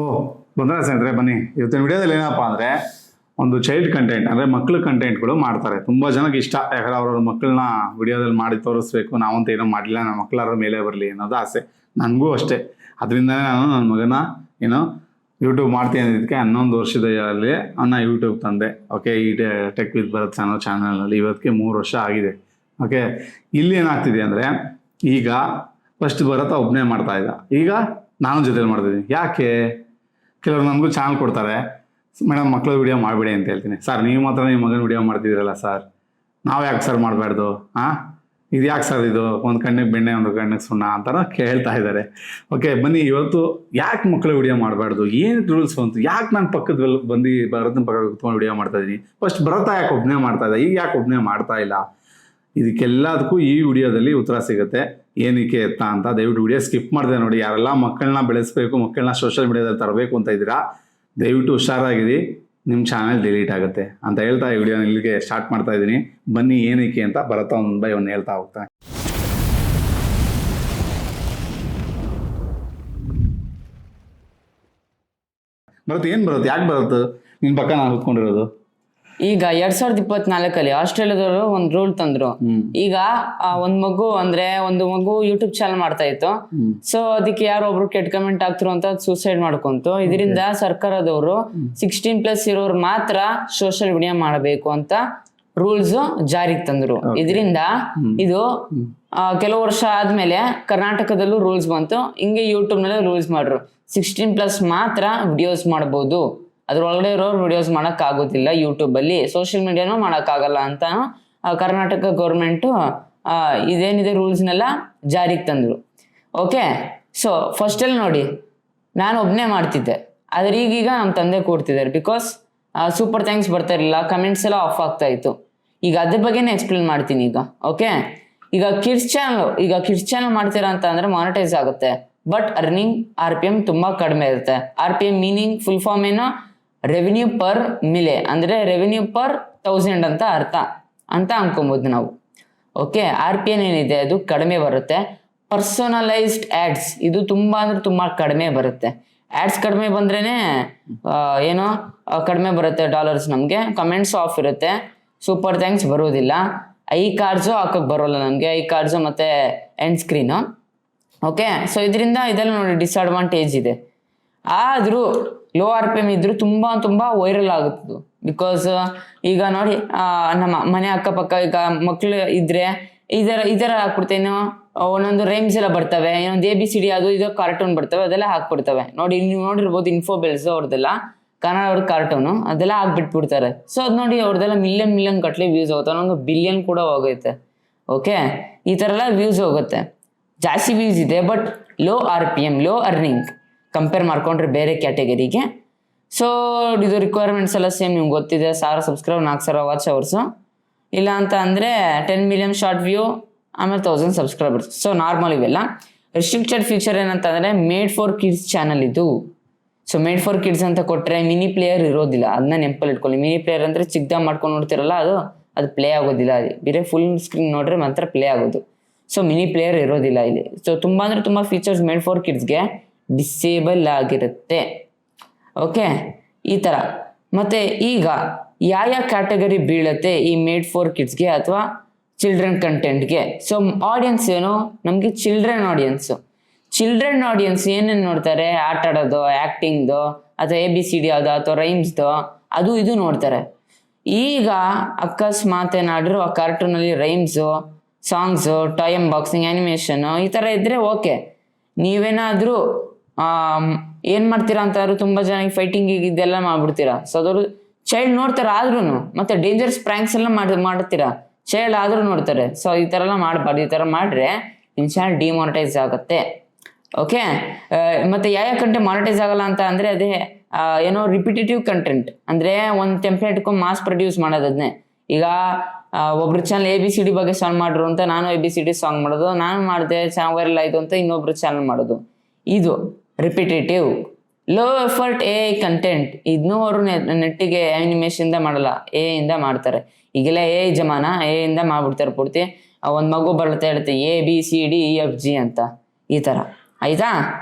ಓಹ್ ಬಂದ್ರೆ ಸ್ನೇಹಿತರೆ ಬನ್ನಿ, ಇವತ್ತಿನ ವಿಡಿಯೋದಲ್ಲಿ ಏನಪ್ಪ ಅಂದರೆ ಒಂದು ಚೈಲ್ಡ್ ಕಂಟೆಂಟ್ ಅಂದರೆ ಮಕ್ಳ ಕಂಟೆಂಟ್ಗಳು ಮಾಡ್ತಾರೆ. ತುಂಬ ಜನಕ್ಕೆ ಇಷ್ಟ, ಯಾಕಂದ್ರೆ ಅವ್ರವ್ರ ಮಕ್ಕಳನ್ನ ವಿಡಿಯೋದಲ್ಲಿ ಮಾಡಿ ತೋರಿಸ್ಬೇಕು, ನಾವಂತ ಏನೋ ಮಾಡಲಿಲ್ಲ, ನಮ್ಮ ಮಕ್ಕಳಾರ ಮೇಲೆ ಬರಲಿ ಅನ್ನೋದು ಆಸೆ. ನನಗೂ ಅಷ್ಟೇ. ಅದರಿಂದನೇ ನಾನು ನನ್ನ ಮಗನ ಏನೋ ಯೂಟ್ಯೂಬ್ ಮಾಡ್ತೀನಿ ಅಂದಿದ್ದಕ್ಕೆ 11 ವರ್ಷದಲ್ಲಿ ಯೂಟ್ಯೂಬ್ ತಂದೆ. ಓಕೆ, ಈ ಟೆಕ್ ವಿತ್ ಭರತ್ ಅನ್ನೋ ಚಾನಲ್ನಲ್ಲಿ ಇವತ್ತಿಗೆ 3 ವರ್ಷ ಆಗಿದೆ. ಓಕೆ, ಇಲ್ಲಿ ಏನಾಗ್ತಿದೆ ಅಂದರೆ ಈಗ ಫಸ್ಟ್ ಭರತ ಒಬ್ಬನೇ ಮಾಡ್ತಾ ಇದ್ದ, ಈಗ ನಾನು ಜೊತೆಲಿ ಮಾಡ್ತಿದ್ದೀನಿ. ಯಾಕೆ? ಕೆಲವರು ನನಗೂ ಚಾನಲ್ ಕೊಡ್ತಾರೆ, ಮೇಡಮ್ ಮಕ್ಕಳು ವಿಡಿಯೋ ಮಾಡಿಬಿಡಿ ಅಂತ ಹೇಳ್ತೀನಿ. ಸರ್ ನೀವು ಮಾತ್ರ ನಿಮ್ಮ ಮಗನ ವಿಡಿಯೋ ಮಾಡ್ತಿದ್ದೀರಲ್ಲ ಸರ್, ನಾವು ಯಾಕೆ ಸರ್ ಮಾಡಬಾರ್ದು? ಇದು ಯಾಕೆ ಸರ್, ಇದು ಒಂದು ಕಣ್ಣಿಗೆ ಬೆಣ್ಣೆ ಒಂದು ಕಣ್ಣಿಗೆ ಸುಣ್ಣ ಅಂತಾರ ಕೇಳ್ತಾ ಇದ್ದಾರೆ. ಓಕೆ ಬನ್ನಿ, ಇವತ್ತು ಯಾಕೆ ಮಕ್ಕಳು ವಿಡಿಯೋ ಮಾಡಬಾರ್ದು, ಏನು ರೂಲ್ಸ್ ಬಂತು, ಯಾಕೆ ನಾನು ಪಕ್ಕದ ಬಂದು ಭರತನ ಪಕ್ಕ ಕುತ್ಕೊಂಡು ವಿಡಿಯೋ ಮಾಡ್ತಾ ಇದ್ದೀನಿ, ಫಸ್ಟ್ ಭರತ ಯಾಕೆ ಒಬ್ಬನೇ ಮಾಡ್ತಾ ಇದ್ದ, ಈಗ ಯಾಕೆ ಒಬ್ಬನೇ ಮಾಡ್ತಾ ಇಲ್ಲ, ಇದಕ್ಕೆಲ್ಲದಕ್ಕೂ ಈ ವಿಡಿಯೋದಲ್ಲಿ ಉತ್ತರ ಸಿಗುತ್ತೆ. ಏನಕ್ಕೆ ಎತ್ತ ಅಂತ ದಯವಿಟ್ಟು ವಿಡಿಯೋ ಸ್ಕಿಪ್ ಮಾಡಿದೆ ನೋಡಿ. ಯಾರೆಲ್ಲ ಮಕ್ಕಳನ್ನ ಬೆಳೆಸಬೇಕು, ಮಕ್ಕಳನ್ನ ಸೋಷಿಯಲ್ ಮೀಡಿಯಾದಲ್ಲಿ ತರಬೇಕು ಅಂತ ಇದ್ದೀರಾ, ದಯವಿಟ್ಟು ಹುಷಾರಾಗಿರಿ, ನಿಮ್ಮ ಚಾನಲ್ ಡಿಲೀಟ್ ಆಗುತ್ತೆ ಅಂತ ಹೇಳ್ತಾ ಈ ವಿಡಿಯೋನ ಇಲ್ಲಿಗೆ ಸ್ಟಾರ್ಟ್ ಮಾಡ್ತಾ ಇದ್ದೀನಿ. ಬನ್ನಿ ಏನಕ್ಕೆ ಅಂತ ಭರತ ಒಂದು ಬೈ ಒಂದು ಹೇಳ್ತಾ ಹೋಗ್ತಾನೆ. ಬರುತ್ತೆ ಏನು ಬರುತ್ತೆ, ಯಾಕೆ ಬರುತ್ತೆ ನಿನ್ನ ಪಕ್ಕ ನಾನು ಕೂತ್ಕೊಂಡಿರೋದು? ಈಗ 2024 ಆಸ್ಟ್ರೇಲಿಯಾದವರು ಒಂದು ರೂಲ್ ತಂದ್ರು. ಈಗ ಒಂದ್ ಮಗು ಒಂದು ಮಗು ಯೂಟ್ಯೂಬ್ ಚಾನಲ್ ಮಾಡ್ತಾ ಇತ್ತು. ಸೊ ಅದಕ್ಕೆ ಯಾರೊಬ್ರು ಕೆಟ್ಟ ಕಮೆಂಟ್ ಆಗ್ತಿರು ಅಂತ ಸೂಸೈಡ್ ಮಾಡ್ಕೊಂತು. ಇದರಿಂದ ಸರ್ಕಾರದವರು 16+ ಇರೋರು ಮಾತ್ರ ಸೋಷಿಯಲ್ ಮೀಡಿಯಾ ಮಾಡಬೇಕು ಅಂತ ರೂಲ್ಸ್ ಜಾರಿಗೆ ತಂದ್ರು. ಇದರಿಂದ ಇದು ಕೆಲವು ವರ್ಷ ಆದ್ಮೇಲೆ ಕರ್ನಾಟಕದಲ್ಲೂ ರೂಲ್ಸ್ ಬಂತು. ಹಿಂಗೆ ಯೂಟ್ಯೂಬ್ ನಲ್ಲಿ ರೂಲ್ಸ್ ಮಾಡ್ರು, 16+ ಮಾತ್ರ ವಿಡಿಯೋಸ್ ಮಾಡಬಹುದು, ಅದ್ರೊಳಗಡೆ ಇರೋರು ವಿಡಿಯೋಸ್ ಮಾಡಕ್ ಆಗೋದಿಲ್ಲ, ಯೂಟ್ಯೂಬ್ ಅಲ್ಲಿ ಸೋಷಿಯಲ್ ಮೀಡಿಯಾನು ಮಾಡಕ್ ಆಗಲ್ಲ ಅಂತ ಕರ್ನಾಟಕ ಗೌರ್ಮೆಂಟು ಇದೇನಿದೆ ರೂಲ್ಸ್ನೆಲ್ಲ ಜಾರಿಗೆ ತಂದ್ರು. ಓಕೆ, ಸೊ ಫಸ್ಟ್ ಅಲ್ಲಿ ನೋಡಿ, ನಾನು ಒಬ್ನೇ ಮಾಡ್ತಿದ್ದೆ, ಆದ್ರೆ ಈಗೀಗ ನಮ್ಮ ತಂದೆ ಕೊಡ್ತಿದ್ದಾರೆ. ಬಿಕಾಸ್ ಸೂಪರ್ ಥ್ಯಾಂಕ್ಸ್ ಬರ್ತಾ ಇರಲಿಲ್ಲ, ಕಮೆಂಟ್ಸ್ ಎಲ್ಲ ಆಫ್ ಆಗ್ತಾ ಇತ್ತು. ಈಗ ಅದ್ರ ಬಗ್ಗೆನೇ ಎಕ್ಸ್ಪ್ಲೇನ್ ಮಾಡ್ತೀನಿ ಈಗ. ಓಕೆ, ಈಗ ಕಿಡ್ಸ್ ಚಾನಲ್ ಮಾಡ್ತೀರಾ ಅಂತ ಅಂದ್ರೆ ಮಾನಿಟೈಸ್ ಆಗುತ್ತೆ, ಬಟ್ ಅರ್ನಿಂಗ್ RPM ತುಂಬಾ ಕಡಿಮೆ ಇರುತ್ತೆ. RPM ಮೀನಿಂಗ್ ಫುಲ್ ಫಾರ್ಮ್ ಏನೋ ರೆವಿನ್ಯೂ ಪರ್ ಮಿಲೆ, ಅಂದ್ರೆ ರೆವಿನ್ಯೂ ಪರ್ 1000 ಅಂತ ಅರ್ಥ ಅಂತ ಅನ್ಕೊಬಹುದು ನಾವು. ಓಕೆ, RPM ಏನಿದೆ ಅದು ಕಡಿಮೆ ಬರುತ್ತೆ. ಪರ್ಸನಲೈಸ್ಡ್ ಆಡ್ಸ್ ಇದು ತುಂಬಾ ಅಂದ್ರೆ ತುಂಬಾ ಕಡಿಮೆ ಬರುತ್ತೆ. ಆಡ್ಸ್ ಕಡಿಮೆ ಬಂದ್ರೇನೆ ಏನೋ ಕಡಿಮೆ ಬರುತ್ತೆ ಡಾಲರ್ಸ್ ನಮ್ಗೆ. ಕಮೆಂಟ್ಸ್ ಆಫ್ ಇರುತ್ತೆ, ಸೂಪರ್ ಥ್ಯಾಂಕ್ಸ್ ಬರೋದಿಲ್ಲ, ಐ ಕಾರ್ಡ್ಸು ಹಾಕಕ್ ಬರೋಲ್ಲ ನಮ್ಗೆ, ಐ ಕಾರ್ಡ್ಸು ಮತ್ತೆ ಎಂಡ್ ಸ್ಕ್ರೀನು. ಓಕೆ, ಸೊ ಇದರಿಂದ ಇದೆಲ್ಲ ನೋಡಿ ಡಿಸ್ಅಡ್ವಾಂಟೇಜ್ ಇದೆ. ಆದ್ರೂ ಲೋ RPM ಇದ್ರು ತುಂಬಾ ವೈರಲ್ ಆಗುತ್ತದು. ಬಿಕಾಸ್ ಈಗ ನೋಡಿ, ನಮ್ಮ ಮನೆ ಅಕ್ಕಪಕ್ಕ ಈಗ ಮಕ್ಳು ಇದ್ರೆ ಇದರ ಹಾಕ್ಬಿಡ್ತೇನೋ, ಒಂದೊಂದು ರೈಮ್ಸ್ ಎಲ್ಲ ಬರ್ತವೆ, ಇನ್ನೊಂದು ABCD ಅದು ಇದು ಕಾರ್ಟೂನ್ ಬರ್ತವೆ, ಅದೆಲ್ಲ ಹಾಕ್ಬಿಡ್ತವೆ. ನೀವು ನೋಡಿರ್ಬೋದು ಇನ್ಫೋಬೆಲ್ಸ್ ಅವ್ರದ್ದೆಲ್ಲ ಕನ್ನಡ ಅವ್ರ ಕಾರ್ಟೂನು ಅದೆಲ್ಲ ಹಾಕ್ಬಿಟ್ಬಿಡ್ತಾರೆ. ಸೊ ಅದ್ ನೋಡಿ ಅವ್ರದ್ದೆಲ್ಲ ಮಿಲಿಯನ್ ಗಟ್ಲೆ ವ್ಯೂಸ್ ಹೋಗುತ್ತೆ, ಒಂದೊಂದು ಬಿಲಿಯನ್ ಕೂಡ ಹೋಗುತ್ತೆ. ಓಕೆ, ಈ ತರ ಎಲ್ಲ ವ್ಯೂಸ್ ಹೋಗುತ್ತೆ, ಜಾಸ್ತಿ ವ್ಯೂಸ್ ಇದೆ, but low RPM, low earning compare ಮಾಡ್ಕೊಂಡ್ರೆ ಬೇರೆ ಕ್ಯಾಟಗರಿಗೆ. ಸೊ ಇದು ರಿಕ್ವೈರ್ಮೆಂಟ್ಸ್ ಎಲ್ಲ ಸೇಮ್ ನಿಮ್ಗೆ ಗೊತ್ತಿದೆ, 1000 ಸಬ್ಸ್ಕ್ರೈಬ್, 4000 ವಾಚ್ ಅವರ್ಸು, ಇಲ್ಲ ಅಂತ ಅಂದರೆ 10 ಮಿಲಿಯನ್ ಶಾರ್ಟ್ ವ್ಯೂ, ಆಮೇಲೆ 1000 ಸಬ್ಸ್ಕ್ರೈಬರ್ಸ್. ಸೊ ನಾರ್ಮಲ್ ಇವೆಲ್ಲ. ರೆಸ್ಟ್ರಿಕ್ಟೆಡ್ ಫೀಚರ್ ಏನಂತಂದರೆ ಮೇಡ್ ಫಾರ್ ಕಿಡ್ಸ್ ಚಾನಲ್ ಇದು. ಸೊ ಮೇಡ್ ಫಾರ್ ಕಿಡ್ಸ್ ಅಂತ ಕೊಟ್ಟರೆ ಮಿನಿ ಪ್ಲೇಯರ್ ಇರೋದಿಲ್ಲ, ಅದನ್ನ ನೆನಪಲ್ಲಿ ಇಟ್ಕೊಳ್ಳಿ. ಮಿನಿ ಪ್ಲೇಯರ್ ಅಂದರೆ ಚಿಕ್ಕದಾಗ ಮಾಡ್ಕೊಂಡು ನೋಡ್ತಿರಲ್ಲ, ಅದು ಪ್ಲೇ ಆಗೋದಿಲ್ಲ, ಅದು ಬೇರೆ ಫುಲ್ ಸ್ಕ್ರೀನ್ ನೋಡ್ರೆ ಮಾತ್ರ ಪ್ಲೇ ಆಗೋದು. ಸೊ ಮಿನಿ ಪ್ಲೇಯರ್ ಇರೋದಿಲ್ಲ ಇಲ್ಲಿ. ಸೊ ತುಂಬ ಅಂದರೆ ತುಂಬ ಫೀಚರ್ಸ್ ಮೇಡ್ ಫಾರ್ ಕಿಡ್ಸ್ಗೆ ಡಿಸೇಬಲ್ ಆಗಿರುತ್ತೆ. ಓಕೆ, ಈ ಥರ. ಮತ್ತು ಈಗ ಯಾವ ಕ್ಯಾಟಗರಿ ಬೀಳುತ್ತೆ ಈ ಮೇಡ್ ಫಾರ್ ಕಿಡ್ಸ್ಗೆ ಅಥವಾ ಚಿಲ್ಡ್ರನ್ ಕಂಟೆಂಟ್ಗೆ? ಸೊ ಆಡಿಯನ್ಸ್ ಏನು, ನಮಗೆ ಚಿಲ್ಡ್ರನ್ ಆಡಿಯನ್ಸ್ ಏನೇನು ನೋಡ್ತಾರೆ? ಆಟ ಆಡೋದು, ಆ್ಯಕ್ಟಿಂಗ್ದು, ಅಥವಾ ABCD ಅದು ಅಥವಾ ರೈಮ್ಸ್ದು ಅದು ಇದು ನೋಡ್ತಾರೆ. ಈಗ ಅಕಸ್ಮಾತ್ ಏನಾದರೂ ಆ ಕಾರ್ಟೂನಲ್ಲಿ rhymes, songs, toy boxing, animation ಈ ಥರ ಇದ್ದರೆ ಓಕೆ. ನೀವೇನಾದರೂ ಏನು ಮಾಡ್ತೀರಾ ಅಂತಾದ್ರು ತುಂಬ ಜನ ಫೈಟಿಂಗ್ ಇದೆಲ್ಲ ಮಾಡ್ಬಿಡ್ತೀರಾ. ಸೊ ಅದವರು ಚೈಲ್ಡ್ ನೋಡ್ತಾರೆ ಆದ್ರೂ, ಮತ್ತೆ ಡೇಂಜರ್ಸ್ ಪ್ರ್ಯಾಂಕ್ಸ್ ಎಲ್ಲ ಮಾಡ್ತೀರಾ, ಚೈಲ್ಡ್ ಆದರೂ ನೋಡ್ತಾರೆ. ಸೊ ಈ ಥರ ಎಲ್ಲ ಮಾಡಬಾರ್ದು. ಈ ಥರ ಮಾಡಿದ್ರೆ ನಿಮ್ಮ ಚಾನಲ್ ಡಿಮಾನಿಟೈಸ್ ಆಗುತ್ತೆ. ಓಕೆ, ಮತ್ತು ಯಾವ ಕಂಟೆಂಟ್ ಮಾನಿಟೈಸ್ ಆಗಲ್ಲ ಅಂತ ಅಂದರೆ ಅದೇ ಏನೋ ರಿಪಿಟೇಟಿವ್ ಕಂಟೆಂಟ್, ಅಂದರೆ ಒಂದು ಟೆಂಪ್ಲೇಟ್ಗೂ ಮಾಸ್ ಪ್ರೊಡ್ಯೂಸ್ ಮಾಡೋದನ್ನೇ. ಈಗ ಒಬ್ರು ಚಾನಲ್ ABCD ಬಗ್ಗೆ ಸಾಂಗ್ ಮಾಡ್ರು ಅಂತ ನಾನು ABCD ಸಾಂಗ್ ಮಾಡೋದು, ನಾನು ಮಾಡಿದೆ ಚೆನ್ನಾಗಿ ವೈರಲ್ ಆಯಿತು ಅಂತ ಇನ್ನೊಬ್ರು ಚಾನಲ್ ಮಾಡೋದು, ಇದು repetitive. Low effort AI content, ಇದನ್ನೂ ಅವರು ನೆಟ್ಟಿಗೆ ಆ್ಯನಿಮೇಷನ್ದ ಮಾಡಲ್ಲ, AI ಇಂದ ಮಾಡ್ತಾರೆ. ಈಗೆಲ್ಲ AI ಜಮಾನ, AI ಇಂದ ಮಾಡ್ಬಿಡ್ತಾರೆ ಪೂರ್ತಿ. ಒಂದು ಮಗು ಬರುತ್ತೆ, ಹೇಳುತ್ತೆ ABCDEFG ಅಂತ, ಈ ಥರ ಆಯಿತಾ.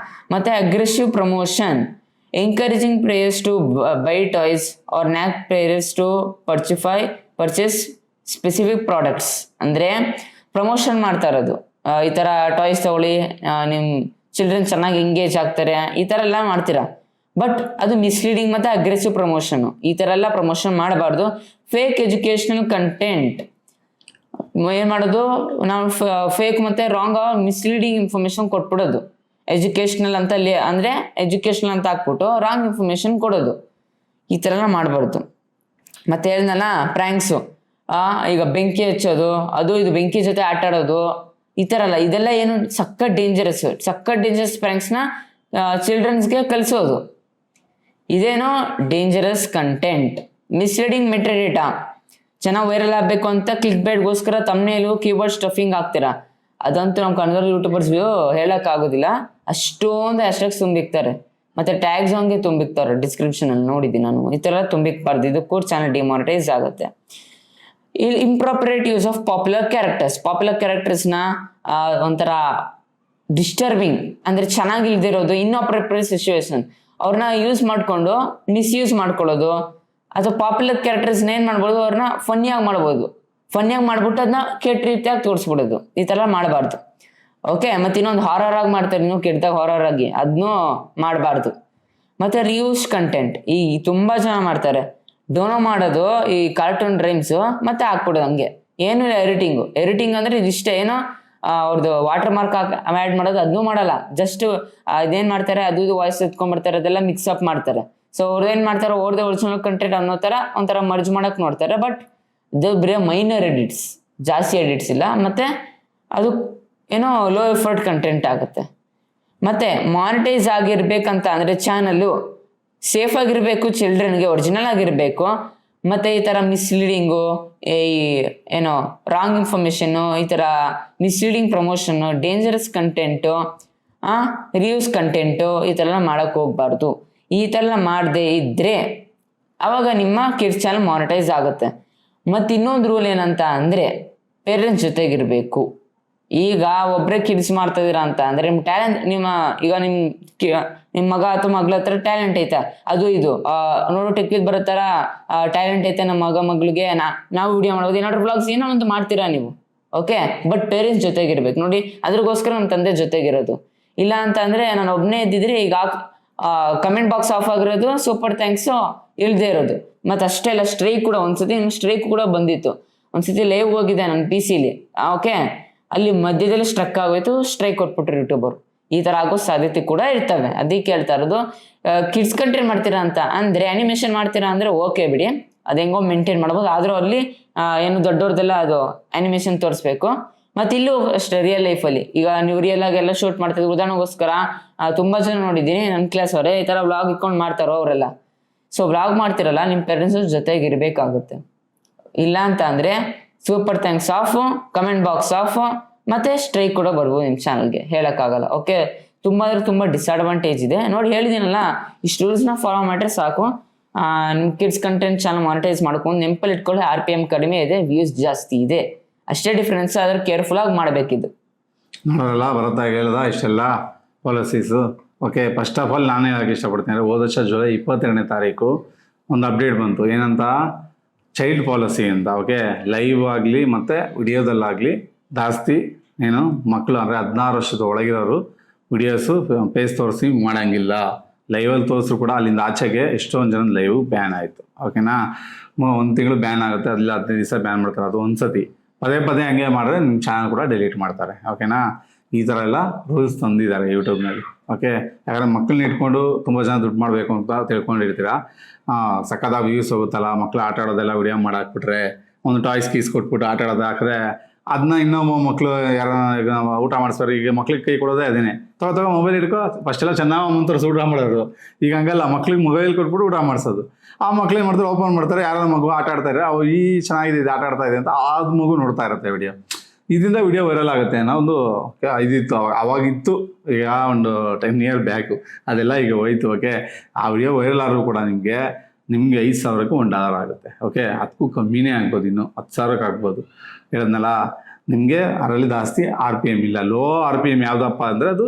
ಮತ್ತು aggressive promotion, encouraging players to buy toys or nag players to purchase specific products. ಅಂದರೆ ಪ್ರಮೋಷನ್ ಮಾಡ್ತಾ ಇರೋದು, ಈ ಥರ ಟಾಯ್ಸ್ ತಗೊಳ್ಳಿ, ನಿಮ್ಮ ಚಿಲ್ಡ್ರನ್ ಚೆನ್ನಾಗಿ ಎಂಗೇಜ್ ಆಗ್ತಾರೆ, ಈ ಥರ ಎಲ್ಲ ಮಾಡ್ತೀರಾ. ಬಟ್ ಅದು ಮಿಸ್ಲೀಡಿಂಗ್ ಮತ್ತು ಅಗ್ರೆಸಿವ್ ಪ್ರಮೋಷನು, ಈ ಥರ ಎಲ್ಲ ಪ್ರಮೋಷನ್ ಮಾಡಬಾರ್ದು. ಫೇಕ್ ಎಜುಕೇಷನಲ್ ಕಂಟೆಂಟ್ ಏನು ಮಾಡೋದು, ನಾವು ಫೇಕ್ ಮತ್ತು ರಾಂಗ್ ಮಿಸ್ಲೀಡಿಂಗ್ ಇನ್ಫಾರ್ಮೇಷನ್ ಕೊಟ್ಬಿಡೋದು. ಎಜುಕೇಷ್ನಲ್ ಅಂತ ಅಂದರೆ ಎಜುಕೇಷ್ನಲ್ ಅಂತ ಹಾಕ್ಬಿಟ್ಟು ರಾಂಗ್ ಇನ್ಫಾರ್ಮೇಷನ್ ಕೊಡೋದು, ಈ ಥರ ಎಲ್ಲ ಮಾಡಬಾರ್ದು. ಮತ್ತೆ ಹೇಳಿದ್ನಲ್ಲ ಪ್ರ್ಯಾಂಕ್ಸು, ಈಗ ಬೆಂಕಿ ಹಚ್ಚೋದು, ಅದು ಇದು ಬೆಂಕಿ ಜೊತೆ ಆಟ ಆಡೋದು, ಈ ಥರ ಎಲ್ಲ, ಇದೆಲ್ಲ ಏನು ಸಖತ್ ಡೇಂಜರಸ್ ಪ್ರ್ಯಾಂಕ್ಸ್ನ ಚಿಲ್ಡ್ರನ್ಸ್ಗೆ ಕಲಿಸೋದು. ಇದೇನೋ ಡೇಂಜರಸ್ ಕಂಟೆಂಟ್. ಮಿಸ್ಲೀಡಿಂಗ್ ಮೆಟಡೇಟಾ, ಚೆನ್ನಾಗಿ ವೈರಲ್ ಆಗಬೇಕು ಅಂತ ಕ್ಲಿಕ್ ಬೇಡ್ಗೋಸ್ಕರ ತಮ್ನೇಲು ಕೀಬೋರ್ಡ್ ಸ್ಟಫಿಂಗ್ ಹಾಕ್ತೀರಾ. ಅದಂತೂ ನಮ್ಮ ಕನ್ನಡ ಯೂಟ್ಯೂಬರ್ಸ್ ಹೇಳೋಕ್ಕಾಗೋದಿಲ್ಲ, ಅಷ್ಟೊಂದು ಹ್ಯಾಶ್ಟ್ಯಾಗ್ಸ್ ತುಂಬಿಕ್ತಾರೆ, ಮತ್ತು ಟ್ಯಾಗ್ಸ್ ಹಂಗೆ ತುಂಬಿಕ್ತಾರೆ ಡಿಸ್ಕ್ರಿಪ್ಷನಲ್ಲಿ ನೋಡಿದ್ದೀನಿ ನಾನು. ಈ ಥರ ತುಂಬಿಕ್ಬಾರ್ದು, ಇದು ಕೂಡ ಚಾನಲ್ ಡಿಮಾನಿಟೈಸ್ ಆಗುತ್ತೆ. ಇಂಪ್ರಾಪರೇಟ್ ಯೂಸ್ ಆಫ್ ಪಾಪ್ಯುಲರ್ ಕ್ಯಾರೆಕ್ಟರ್ಸ್ನ ಒಂಥರ ಡಿಸ್ಟರ್ಬಿಂಗ್ ಅಂದರೆ ಚೆನ್ನಾಗಿಲ್ದಿರೋದು, ಇನ್ಆಪರೇಟ್ ಸಿಚುವೇಶನ್, ಅವ್ರನ್ನ ಯೂಸ್ ಮಾಡಿಕೊಂಡು ಮಿಸ್ಯೂಸ್ ಮಾಡ್ಕೊಳ್ಳೋದು. ಅಥವಾ ಪಾಪ್ಯುಲರ್ ಕ್ಯಾರೆಕ್ಟರ್ಸ್ನ ಏನು ಮಾಡ್ಬೋದು, ಅವ್ರನ್ನ ಫನ್ನಿಯಾಗಿ ಮಾಡ್ಬಿಟ್ಟು ಅದನ್ನ ಕೆಟ್ಟ ರೀತಿಯಾಗಿ ತೋರಿಸ್ಬಿಡೋದು, ಈ ಥರ ಮಾಡಬಾರ್ದು. ಓಕೆ, ಮತ್ತು ಇನ್ನೊಂದು ಹಾರರ್ ಆಗಿ ಮಾಡ್ತಾರೆ, ಇನ್ನೂ ಕೆಟ್ಟದಾಗ ಹಾರರ್ ಆಗಿ, ಅದನ್ನೂ ಮಾಡಬಾರ್ದು. ಮತ್ತು ರಿಯೂಸ್ ಕಂಟೆಂಟ್ ಈ ತುಂಬ ಜನ ಮಾಡ್ತಾರೆ. ಡೋನೋ ಮಾಡೋದು ಈ ಕಾರ್ಟೂನ್ ರೈಮ್ಸು ಮತ್ತೆ ಹಾಕ್ಬಿಡೋದು ಹಂಗೆ, ಏನು ಇಲ್ಲ ಎಡಿಟಿಂಗ್ ಅಂದರೆ ಇದಿಷ್ಟೇ, ಏನೋ ಅವ್ರದ್ದು ವಾಟರ್ ಮಾರ್ಕ್ ಆ್ಯಡ್ ಮಾಡೋದು, ಅದನ್ನೂ ಮಾಡಲ್ಲ. ಜಸ್ಟ್ ಇದೇನು ಮಾಡ್ತಾರೆ, ಅದು ಇದು ವಾಯ್ಸ್ ಎತ್ಕೊಂಡ್ಬರ್ತಾರೆ, ಅದೆಲ್ಲ ಮಿಕ್ಸಪ್ ಮಾಡ್ತಾರೆ. ಸೊ ಅವ್ರದ್ದು ಏನು ಮಾಡ್ತಾರೆ, ಅವ್ರದ್ದು ಒರಿಜಿನಲ್ ಕಂಟೆಂಟ್ ಅನ್ನೋ ಥರ ಒಂಥರ ಮರ್ಜ್ ಮಾಡೋಕ್ಕೆ ನೋಡ್ತಾರೆ. ಬಟ್ ಇದು ಬರೀ ಮೈನರ್ ಎಡಿಟ್ಸ್, ಜಾಸ್ತಿ ಎಡಿಟ್ಸ್ ಇಲ್ಲ, ಮತ್ತು ಅದು ಏನೋ ಲೋ ಎಫರ್ಟ್ ಕಂಟೆಂಟ್ ಆಗುತ್ತೆ. ಮತ್ತು ಮಾನಿಟೈಸ್ ಆಗಿರ್ಬೇಕಂತ ಅಂದರೆ ಚಾನಲ್ಲು ಸೇಫ್ ಆಗಿರಬೇಕು, ಚಿಲ್ಡ್ರನ್ಗೆ ಒರಿಜಿನಲ್ ಆಗಿರಬೇಕು, ಮತ್ತು ಈ ಥರ ಮಿಸ್ಲೀಡಿಂಗು, ಈ ಏನೋ ರಾಂಗ್ ಇನ್ಫಾರ್ಮೇಷನ್ನು, ಈ ಥರ misleading promotion, dangerous content, reviews content, ಈ ಥರ ಎಲ್ಲ ಮಾಡೋಕ್ಕೆ ಹೋಗ್ಬಾರ್ದು. ಈ ಥರ ಎಲ್ಲ ಮಾಡದೇ ಇದ್ದರೆ ಆವಾಗ ನಿಮ್ಮ ಕಿಡ್ಸ್ ಚಾನಲ್ ಮಾನಿಟೈಸ್ ಆಗುತ್ತೆ. ಮತ್ತು ಇನ್ನೊಂದು ರೂಲ್ ಏನಂತ ಅಂದರೆ ಪೇರೆಂಟ್ಸ್ ಜೊತೆಗಿರಬೇಕು. ಈಗ ಒಬ್ಬರೇ ಕಿಡ್ಸ್ ಮಾಡ್ತಾಯಿದ್ದೀರಾ ಅಂತ ಅಂದರೆ ನಿಮ್ಮ ಟ್ಯಾಲೆಂಟ್, ನಿಮ್ಮ ಮಗ ಅಥವಾ ಮಗಳ ಹತ್ರ ಟ್ಯಾಲೆಂಟ್ ಐತೆ, ಅದು ಇದು ನೋಡೋ ಟೆಕ್ಕಿಗೆ ಬರೋ ಥರ ಟ್ಯಾಲೆಂಟ್ ಐತೆ ನಮ್ಮ ಮಗಳಿಗೆ, ನಾವು ವಿಡಿಯೋ ಮಾಡೋದು, ಏನಾದ್ರು ವ್ಲಾಗ್ಸ್ ಏನೋ ಒಂದು ಮಾಡ್ತೀರಾ ನೀವು, ಓಕೆ. ಬಟ್ ಪೇರೆಂಟ್ಸ್ ಜೊತೆಗಿರ್ಬೇಕು ನೋಡಿ, ಅದ್ರಗೋಸ್ಕರ ನಮ್ಮ ತಂದೆ ಜೊತೆಗಿರೋದು. ಇಲ್ಲ ಅಂತ ಅಂದರೆ ನಾನು ಒಬ್ಬನೇ ಇದ್ದಿದ್ರೆ ಈಗ ಕಮೆಂಟ್ ಬಾಕ್ಸ್ ಆಫ್ ಆಗಿರೋದು, ಸೂಪರ್ ಥ್ಯಾಂಕ್ಸು ಇಲ್ಲದೆ ಇರೋದು. ಮತ್ತು ಅಷ್ಟೇ ಅಲ್ಲ, ಸ್ಟ್ರೈಕ್ ಕೂಡ ಸ್ಟ್ರೈಕ್ ಕೂಡ ಬಂದಿತ್ತು. ಒಂದ್ಸತಿ ಲೈವ್ ಹೋಗಿದೆ ನನ್ನ PC-ಲಿ, ಓಕೆ, ಅಲ್ಲಿ ಮಧ್ಯದಲ್ಲಿ ಸ್ಟ್ರಕ್ ಆಗೋಯ್ತು, ಸ್ಟ್ರೈಕ್ ಕೊಟ್ಬಿಟ್ರು ಯೂಟ್ಯೂಬರು. ಈ ಥರ ಆಗೋ ಸಾಧ್ಯತೆ ಕೂಡ ಇರ್ತವೆ. ಅದಕ್ಕೆ ಹೇಳ್ತಾ ಇರೋದು, ಕಿಡ್ಸ್ ಕಂಟೆಂಟ್ ಮಾಡ್ತೀರಾ ಅಂತ ಅಂದರೆ, ಆ್ಯನಿಮೇಷನ್ ಮಾಡ್ತೀರಾ ಅಂದರೆ ಓಕೆ ಬಿಡಿ, ಅದು ಹೆಂಗೋ ಮೇಂಟೈನ್ ಮಾಡ್ಬೋದು. ಆದರೂ ಅಲ್ಲಿ ಏನು ದೊಡ್ಡವ್ರದ್ದೆಲ್ಲ ಅದು ಆ್ಯನಿಮೇಷನ್ ತೋರಿಸ್ಬೇಕು. ಮತ್ತು ಇಲ್ಲೂ ಅಷ್ಟೇ ರಿಯಲ್ ಲೈಫಲ್ಲಿ, ಈಗ ನೀವು ರಿಯಲ್ ಆಗಿ ಎಲ್ಲ ಶೂಟ್ ಮಾಡ್ತಿದ್ರು, ಉದಾಹರಣೆಗೋಸ್ಕರ ತುಂಬ ಜನ ನೋಡಿದ್ದೀನಿ ನನ್ನ ಕ್ಲಾಸ್ ಅವರೇ ಈ ಥರ ವ್ಲಾಗ್ ಇಟ್ಕೊಂಡು ಮಾಡ್ತಾರೋ ಅವರೆಲ್ಲ. ಸೊ ವ್ಲಾಗ್ ಮಾಡ್ತಿರಲ್ಲ, ನಿಮ್ಮ ಪೇರೆಂಟ್ಸು ಜೊತೆಗಿರಬೇಕಾಗುತ್ತೆ. ಇಲ್ಲ ಅಂತ ಅಂದರೆ super thanks off, comment box off, ಮತ್ತು ಸ್ಟ್ರೈಕ್ ಕೂಡ ಬರ್ಬೋದು ನಿಮ್ಮ ಚಾನಲ್ಗೆ, ಹೇಳೋಕ್ಕಾಗಲ್ಲ. ಓಕೆ, ತುಂಬ ಡಿಸ್ಅಡ್ವಾಂಟೇಜ್ ಇದೆ ನೋಡಿ, ಹೇಳಿದ್ದೀನಲ್ಲ, ಇಷ್ಟು ರೂಲ್ಸ್ನ ಫಾಲೋ ಮಾಡಿದ್ರೆ ಸಾಕು. ನಿಮ್ಮ ಕಿಡ್ಸ್ ಕಂಟೆಂಟ್ ಚಾನಲ್ ಮಾನಿಟೈಸ್ ಮಾಡ್ಕೊಂಡು ನೆಂಪಲ್ಲಿ ಇಟ್ಕೊಳ್ಳಿ. RPM ಕಡಿಮೆ ಇದೆ, ವ್ಯೂಸ್ ಜಾಸ್ತಿ ಇದೆ, ಅಷ್ಟೇ ಡಿಫ್ರೆನ್ಸ್. ಆದ್ರೆ ಕೇರ್ಫುಲ್ಲಾಗಿ ಮಾಡಬೇಕಿದ್ದು. ನೋಡೋಲ್ಲ ಬರತ್ತಾಗ ಹೇಳ್ದ ಇಷ್ಟೆಲ್ಲ policies. Okay, first of all ನಾನೇ ಹೇಳೋಕ್ಕೆ ಇಷ್ಟಪಡ್ತೀನಿ ಅಂದರೆ, ಹೋದ ವರ್ಷ ಜುಲೈ 22ನೇ ತಾರೀಕು ಒಂದು ಅಪ್ಡೇಟ್ ಬಂತು, ಏನಂತ, ಚೈಲ್ಡ್ ಪಾಲಿಸಿ ಅಂತ. ಓಕೆ, ಲೈವ್ ಆಗಲಿ ಮತ್ತು ವಿಡಿಯೋದಲ್ಲಾಗಲಿ ಜಾಸ್ತಿ ಏನು ಮಕ್ಕಳು ಅಂದರೆ 16 ವರ್ಷದ ಒಳಗಿರೋರು ವಿಡಿಯೋಸು ಫೇಸ್ ತೋರಿಸಿ ಮಾಡೋಂಗಿಲ್ಲ. ಲೈವಲ್ಲಿ ತೋರಿಸ್ರು ಕೂಡ ಅಲ್ಲಿಂದ ಆಚೆಗೆ ಎಷ್ಟೊಂದು ಜನ ಲೈವ್ ಬ್ಯಾನ್ ಆಯಿತು. ಓಕೆನಾ, 1 ತಿಂಗಳು ಬ್ಯಾನ್ ಆಗುತ್ತೆ, ಅಲ್ಲಿ 15 ದಿವಸ ಬ್ಯಾನ್ ಮಾಡ್ತಾರೆ. ಅದು ಒಂದು ಸತಿ ಪದೇ ಹಂಗೆ ಮಾಡಿದ್ರೆ ನಿಮ್ಮ ಚಾನಲ್ ಕೂಡ ಡಿಲೀಟ್ ಮಾಡ್ತಾರೆ. ಓಕೆನಾ, ಈ ಥರ ಎಲ್ಲ ರೂಲ್ಸ್ ತಂದಿದ್ದಾರೆ ಯೂಟ್ಯೂಬ್ನಲ್ಲಿ. ಓಕೆ, ಯಾಕಂದರೆ ಮಕ್ಕಳನ್ನ ಇಟ್ಕೊಂಡು ತುಂಬ ಜನ ದುಡ್ಡು ಮಾಡಬೇಕು ಅಂತ ತಿಳ್ಕೊಂಡಿರ್ತೀರ. ಸಕ್ಕತ್ತಾಗಿ ವ್ಯೂಸ್ ಹೋಗುತ್ತಲ್ಲ, ಮಕ್ಕಳು ಆಟ ಆಡೋದೆಲ್ಲ ವಿಡಿಯೋ ಮಾಡಾಕ್ಬಿಟ್ರೆ, ಒಂದು ಟಾಯ್ಸ್ ಕೀಸ್ ಕೊಟ್ಬಿಟ್ಟು ಆಟ ಆಡೋದು ಹಾಕಿದ್ರೆ ಅದನ್ನ ಇನ್ನೊಬ್ಬ ಮಕ್ಕಳು ಯಾರ ಊಟ ಮಾಡಿಸ್ತಾರೆ. ಈಗ ಮಕ್ಳಿಗೆ ಕೈ ಕೊಡೋದೇ ಅದೇನೆ, ತಗೋ ಮೊಬೈಲ್ ಇಟ್ಕೋ, ಫಸ್ಟೆಲ್ಲ ಚೆನ್ನಾಗಿ ಮುಂತರ್ಸಿ ಊಟ ಮಾಡೋರು. ಈಗ ಹಂಗಲ್ಲ, ಮಕ್ಳಿಗೆ ಮೊಬೈಲ್ ಕೊಟ್ಬಿಟ್ಟು ಊಟ ಮಾಡಿಸೋದು. ಆ ಮಕ್ಳು ಏನು ಮಾಡ್ತಾರೆ, ಓಪನ್ ಮಾಡ್ತಾರೆ, ಯಾರೋ ಮಗು ಆಟ ಆಡ್ತಾರೆ, ಅವು ಈ ಚೆನ್ನಾಗಿದೆ ಇದು ಆಟ ಆಡ್ತಾ ಇದೆ ಅಂತ ಆದ ಮಗು ನೋಡ್ತಾ ಇರುತ್ತೆ ವಿಡಿಯೋ. ಇದರಿಂದ ವಿಡಿಯೋ ವೈರಲ್ ಆಗುತ್ತೆ ಅನ್ನೋ ಒಂದು ಇದಿತ್ತು, ಅವಾಗಿತ್ತು. ಈಗ ಒಂದು 10 ಇಯರ್ ಬ್ಯಾಕು ಅದೆಲ್ಲ ಈಗ ಹೋಯ್ತು. ಓಕೆ, ಆ ವಿಡಿಯೋ ವೈರಲ್ ಆದರೂ ಕೂಡ ನಿಮಗೆ $5,000ಕ್ಕೆ $1 ಆಗುತ್ತೆ. ಓಕೆ, ಅದಕ್ಕೂ ಕಮ್ಮಿನೇ ಆಗ್ಬೋದು, ಇನ್ನು 10,000ಕ್ಕೆ ಆಗ್ಬೋದು. ಹೇಳಿದ್ನಲ್ಲ, ನಿಮಗೆ ಅದರಲ್ಲಿ ಜಾಸ್ತಿ RPM ಇಲ್ಲ. ಲೋ RPM ಯಾವುದಪ್ಪ ಅಂದರೆ ಅದು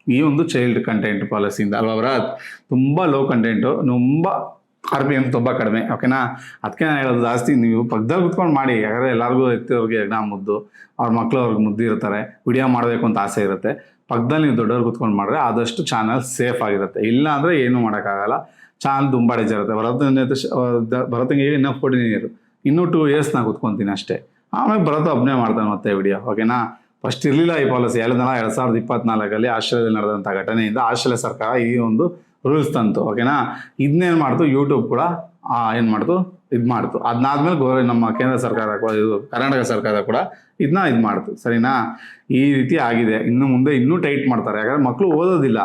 ಈ ಒಂದು ಚೈಲ್ಡ್ ಕಂಟೆಂಟ್ ಪಾಲಿಸಿಯಿಂದ ಅಲ್ವಾ ಭರತ್? ತುಂಬ ಲೋ ಕಂಟೆಂಟು, ತುಂಬ RPM ತುಂಬ ಕಡಿಮೆ, ಓಕೆನಾ? ಅದಕ್ಕೆ ನಾನು ಹೇಳೋದು, ಜಾಸ್ತಿ ನೀವು ಪಕ್ಕದಲ್ಲಿ ಕುತ್ಕೊಂಡು ಮಾಡಿ. ಯಾಕಂದರೆ ಎಲ್ಲರಿಗೂ ಎತ್ತಿರೋರಿಗೆ ಮುದ್ದು, ಅವ್ರ ಮಕ್ಕಳು ಅವ್ರಿಗೆ ಮುದ್ದು ಇರ್ತಾರೆ, ವಿಡಿಯೋ ಮಾಡಬೇಕು ಅಂತ ಆಸೆ ಇರುತ್ತೆ. ಪಕ್ಕದಲ್ಲಿ ನೀವು ದೊಡ್ಡವ್ರು ಕುತ್ಕೊಂಡು ಮಾಡಿದ್ರೆ ಆದಷ್ಟು ಚಾನಲ್ ಸೇಫ್ ಆಗಿರುತ್ತೆ. ಇಲ್ಲ ಅಂದರೆ ಏನೂ ಮಾಡೋಕ್ಕಾಗಲ್ಲ, ಚಾನಲ್ ತುಂಬ ಡೇಂಜರ್ ಇರುತ್ತೆ. ಭರತನಿಗೆ ಇನ್ನೂ 14 ಇಯರ್, ಇನ್ನೂ 2 years ನಾ ಕುತ್ಕೊತೀನಿ ಅಷ್ಟೇ. ಆಮೇಲೆ ಭರತ ಒಬ್ಬನೇ ಮಾಡ್ತಾನೆ ಮತ್ತೆ ವಿಡಿಯೋ, ಓಕೆನಾ? ಫಸ್ಟ್ ಇರಲಿಲ್ಲ ಈ ಪಾಲಿಸಿ. 2024 ಆಸ್ಟ್ರೇಲಿಯಾದಲ್ಲಿ ನಡೆದಂಥ ಘಟನೆಯಿಂದ ಆಸ್ಟ್ರೇಲಿಯಾ ಸರ್ಕಾರ ಈ ಒಂದು ರೂಲ್ಸ್ ತಂತು, ಓಕೆನಾ? ಇದನ್ನೇನು ಮಾಡ್ತು, ಯೂಟ್ಯೂಬ್ ಕೂಡ ಏನು ಮಾಡ್ತು, ಇದು ಮಾಡ್ತು. ಅದಾದ್ಮೇಲೆ ನಮ್ಮ ಕೇಂದ್ರ ಸರ್ಕಾರ ಕೂಡ, ಇದು ಕರ್ನಾಟಕ ಸರ್ಕಾರ ಕೂಡ ಇದನ್ನ ಇದು ಮಾಡ್ತು, ಸರಿನಾ? ಈ ರೀತಿ ಆಗಿದೆ. ಇನ್ನು ಮುಂದೆ ಇನ್ನೂ ಟೈಟ್ ಮಾಡ್ತಾರೆ. ಯಾಕಂದರೆ ಮಕ್ಕಳು ಓದೋದಿಲ್ಲ.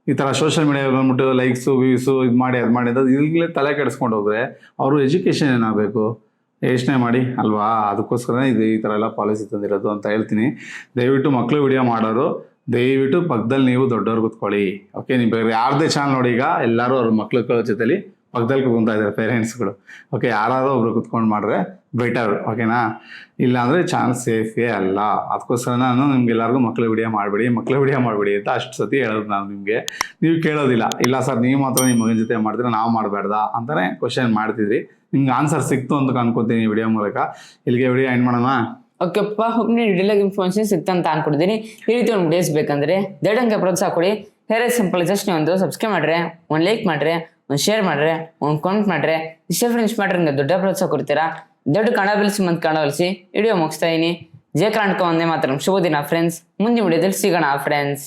ಈ ಥರ ಸೋಷಿಯಲ್ ಮೀಡಿಯಾ ಬಂದ್ಬಿಟ್ಟು ಲೈಕ್ಸು ವ್ಯೂಸು ಇದು ಮಾಡಿ ಅದು ಮಾಡಿ ಅದು ಈಗಲೇ ತಲೆ ಕೆಡಿಸ್ಕೊಂಡು ಹೋದರೆ ಅವರು ಎಜುಕೇಷನ್ ಏನಾಗಬೇಕು ಯೋಚನೆ ಮಾಡಿ ಅಲ್ವಾ? ಅದಕ್ಕೋಸ್ಕರನೇ ಇದು ಈ ಥರ ಎಲ್ಲ ಪಾಲಿಸಿ ತಂದಿರೋದು ಅಂತ ಹೇಳ್ತೀನಿ. ದಯವಿಟ್ಟು ಮಕ್ಕಳು ವಿಡಿಯೋ ಮಾಡೋರು ದಯವಿಟ್ಟು ಪಕ್ಕದಲ್ಲಿ ನೀವು ದೊಡ್ಡವ್ರು ಕೂತ್ಕೊಳ್ಳಿ, ಓಕೆ? ನೀವು ಬೇರೆ ಯಾರದೇ ಚಾನಲ್ ನೋಡಿ, ಈಗ ಎಲ್ಲರೂ ಅವ್ರ ಮಕ್ಳ ಜೊತೆಲಿ ಪಕ್ಕದಲ್ಲಿ ಕೂತ್ಕೊತಾ ಇದ್ದಾರೆ ಪೇರೆಂಟ್ಸ್ಗಳು, ಓಕೆ? ಯಾರಾದರೂ ಒಬ್ರು ಕುತ್ಕೊಂಡು ಮಾಡಿದ್ರೆ ಬೆಟರ್, ಓಕೆನಾ? ಇಲ್ಲಾಂದರೆ ಚಾನಲ್ ಸೇಫೇ ಅಲ್ಲ. ಅದಕ್ಕೋಸ್ಕರ ನಾನು ನಿಮ್ಗೆಲ್ಲರಿಗೂ ಮಕ್ಕಳು ವಿಡಿಯೋ ಮಾಡಿಬಿಡಿ ಅಂತ ಅಷ್ಟು ಸತಿ ಹೇಳೋದು ನಾನು ನಿಮಗೆ. ನೀವು ಕೇಳೋದಿಲ್ಲ. ಇಲ್ಲ ಸರ್, ನೀವು ಮಾತ್ರ ನಿಮ್ಮ ಮಗನ ಜೊತೆ ಮಾಡ್ತೀರಾ, ನಾವು ಮಾಡಬೇಡ್ದಾ ಅಂತಲೇ ಕ್ವಶನ್ ಮಾಡ್ತಿದ್ರಿ. ನಿಮ್ಗೆ ಆನ್ಸರ್ ಸಿಕ್ತು ಅಂತ ಅನ್ಕೋತೀನಿ ವಿಡಿಯೋ ಮೂಲಕ. ಇಲ್ಲಿಗೆ ವಿಡಿಯೋ ಎಂಡ್ ಮಾಡೋಣ. ಓಕೆಪ್ಪ, ಹೋಗಿ ಡಿಟೇಲ್ ಇನ್ಫಾರ್ಮೇಷನ್ ಸಿಕ್ತಂತ ಅನ್ಕೊಡ್ತೀನಿ. ಈ ರೀತಿ ಒಂದು ವಿಡಿಯೋಸ್ ಬೇಕಂದ್ರೆ ದಯವಿಟ್ಟು ಪ್ರೋತ್ಸಾಹ ಕೊಡಿ. ಹೇರೆ ಸಿಂಪಲ್, ಜಸ್ಟ್ ನೀವು ಒಂದು ಸಬ್ಸ್ಕ್ರೈಬ್ ಮಾಡ್ರೆ, ಒಂದು ಲೈಕ್ ಮಾಡ್ರೆ, ಒಂದು ಶೇರ್ ಮಾಡ್ರೆ, ಒಂದು ಕಾಮೆಂಟ್ ಮಾಡ್ರೆ, ಇಷ್ಟೇ ಫ್ರೆಂಡ್ಸ್ ಮಾಡ್ರೆ ನಿಮ್ಗೆ ದೊಡ್ಡ ಪ್ರೋತ್ಸಾಹ ಕೊಡ್ತೀರಾ. ದೊಡ್ಡ ಕನ್ನಡ ಬೆಳೆಸಿ ವಿಡಿಯೋ ಮುಗಿಸ್ತಾ ಇದೀನಿ. ಜಯ ಕರ್ನಾಟಕ ಒಂದೇ ಮಾತ್ರ. ಶುಭ ದಿನ ಫ್ರೆಂಡ್ಸ್. ಮುಂದಿನ ವಿಡಿಯೋದಲ್ಲಿ ಸಿಗೋಣ ಫ್ರೆಂಡ್ಸ್.